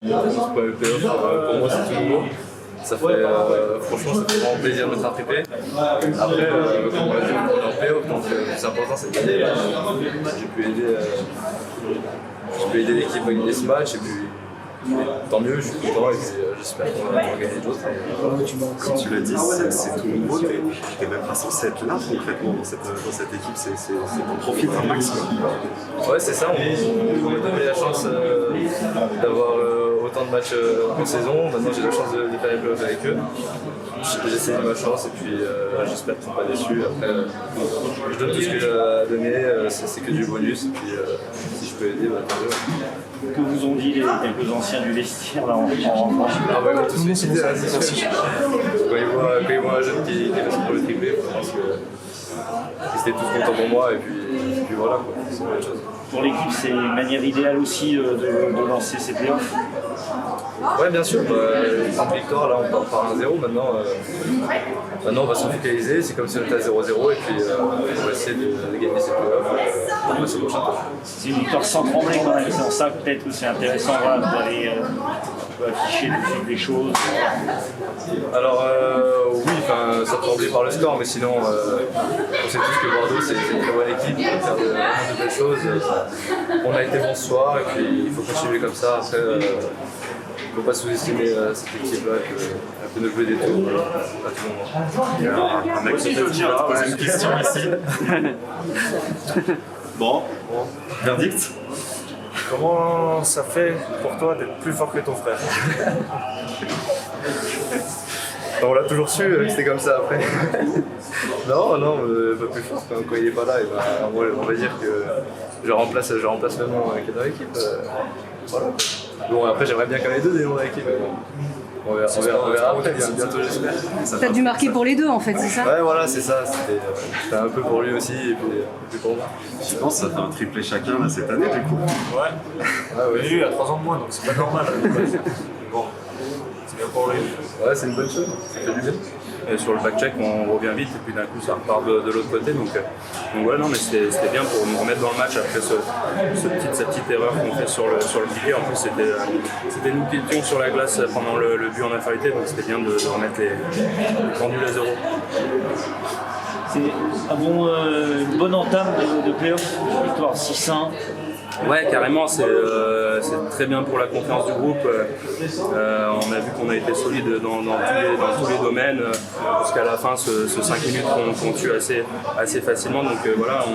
Ce premier playoff, pour moi c'est tout nouveau. Ça fait, franchement, ça fait vraiment plaisir de m'être attrapé. Après, comme on l'a dit, on est en playoff, donc le plus important c'est de gagner. J'ai pu aider l'équipe à gagner ce match, et puis tant mieux, je suis content, et puis j'espère qu'on va gagner d'autres. Comme tu l'as dit, c'est tout nouveau, tu n'es même pas censé être là concrètement dans cette équipe, c'est ton profil un max. Ouais, c'est ça, on m'a donné la chance d'avoir autant de matchs en saison. Maintenant j'ai la chance de faire les playoffs avec eux. J'ai essayé ma chance et puis j'espère qu'ils ne sont pas déçus. Après, je donne tout ce que j'ai à donner, c'est que du bonus. Et puis si je peux aider, tant mieux. Que vous ont dit les quelques anciens du vestiaire là en rentrant? Ah bah, ils m'ont tous félicité, là, c'est sûr. Quand ils voient un jeune qui reste pour le triplé, je pense qu'ils étaient tous contents pour moi et puis voilà, quoi. C'est une bonne chose. Pour l'équipe, c'est une manière idéale aussi de lancer ces playoffs. Ouais, bien sûr, une victoire, là on part par 1-0, maintenant on va se focaliser, c'est comme si on était à 0-0 et puis on va essayer de gagner ces playoffs pour passer au prochain tour. C'est une victoire sans trembler quand même, c'est en ça peut-être que c'est intéressant d'aller afficher des choses. Alors oui, sans trembler par le score, mais sinon on sait tous que Bordeaux c'est une très bonne équipe, on peut faire de belles choses. On a été bon ce soir et puis il faut continuer comme ça. Après, il ne faut pas sous-estimer cette équipe-là, elle peut nous jouer des tours à tout moment. Il y a un mec qui te dit, te poser une question ici. Bon, verdict. Comment ça fait pour toi d'être plus fort que ton frère? On l'a toujours su que c'était comme ça après. Non, pas plus fort. Quand il n'est pas là, on va dire que je remplace le nom qui est dans l'équipe. Voilà. Bon, après j'aimerais bien qu'il y ait les deux des noms dans l'équipe. On verra après, bientôt j'espère. T'as dû marquer pour les deux en fait, c'est ça? Ouais, voilà, c'est ça. C'était un peu pour lui aussi et puis pour moi. Je pense que ça fait un triplé chacun là, cette année du coup. Ouais. Ah, ouais. Mais lui, il a 3 ans de moins, donc c'est pas normal. Bon, c'est bien pour lui. Ouais, c'est une bonne chose, ça fait du bien. Et sur le back-check, on revient vite et puis d'un coup ça repart de l'autre côté. Donc ouais, non, mais c'était bien pour nous remettre dans le match après cette petite erreur qu'on fait sur le piqué. En plus, c'était nous qui étions sur la glace pendant le but en infériorité, donc c'était bien de remettre les pendules à 0. C'est une bonne entame de playoff, victoire 6-1. Ouais, carrément, c'est très bien pour la confiance du groupe. On a vu qu'on a été solide dans tous les domaines jusqu'à la fin, ce 5 minutes qu'on tue assez facilement. Donc voilà,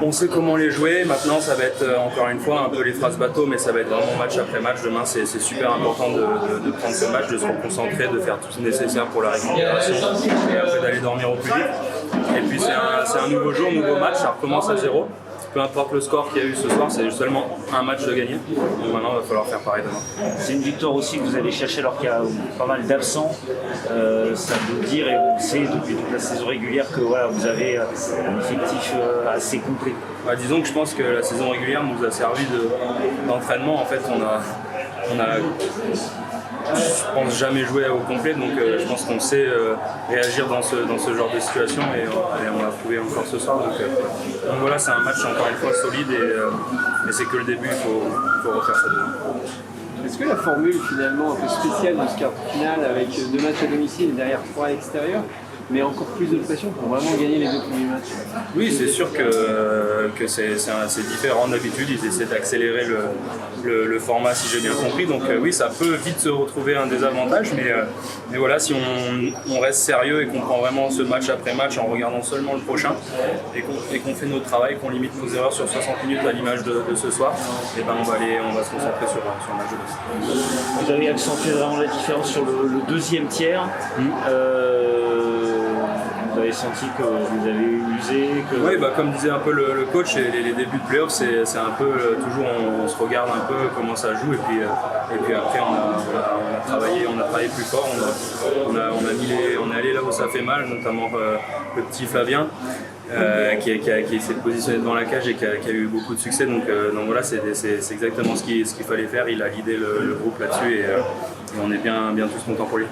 on sait comment les jouer. Maintenant, ça va être encore une fois un peu les phrases bateau, mais ça va être vraiment match après match. Demain, c'est super important de prendre ce match, de se reconcentrer, de faire tout ce nécessaire pour la récupération et après d'aller dormir au plus vite. Et puis c'est un nouveau jour, nouveau match, ça recommence à 0. Peu importe le score qu'il y a eu ce soir, c'est seulement un match de gagner. Donc maintenant, il va falloir faire pareil demain. C'est une victoire aussi que vous allez chercher alors qu'il y a pas mal d'absents. Ça veut dire, et on sait depuis toute la saison régulière, que voilà, vous avez un effectif assez complet. Bah, disons que je pense que la saison régulière nous a servi d'entraînement. En fait, on a je pense jamais joué au complet, donc je pense qu'on sait réagir dans ce genre de situation et on l'a prouvé encore ce soir. Donc voilà, c'est un match encore une fois solide mais c'est que le début, il faut refaire ça demain. Est-ce que la formule finalement un peu spéciale de ce quart de finale avec 2 matchs à domicile et derrière 3 à l'extérieur met encore plus de pression pour vraiment gagner les 2 premiers matchs? Oui, c'est sûr que c'est différent d'habitude. Ils essaient d'accélérer le format, si j'ai bien compris. Donc oui, ça peut vite se retrouver un désavantage, mais voilà, si on reste sérieux et qu'on prend vraiment ce match après match en regardant seulement le prochain et qu'on fait notre travail, qu'on limite nos erreurs sur 60 minutes à l'image de ce soir, et ben on va se concentrer sur le match de demain. Vous avez accentué vraiment la différence sur le deuxième tiers. Vous avez senti que vous avez usé Oui, bah, comme disait un peu le coach, les débuts de playoff, c'est un peu toujours on se regarde un peu comment ça joue et puis après on a travaillé plus fort, on est allé là où ça fait mal, notamment le petit Flavien qui s'est positionné devant la cage et qui a eu beaucoup de succès. Donc voilà, c'est exactement ce qu'il fallait faire. Il a guidé le groupe là-dessus et on est bien tous contents pour lui.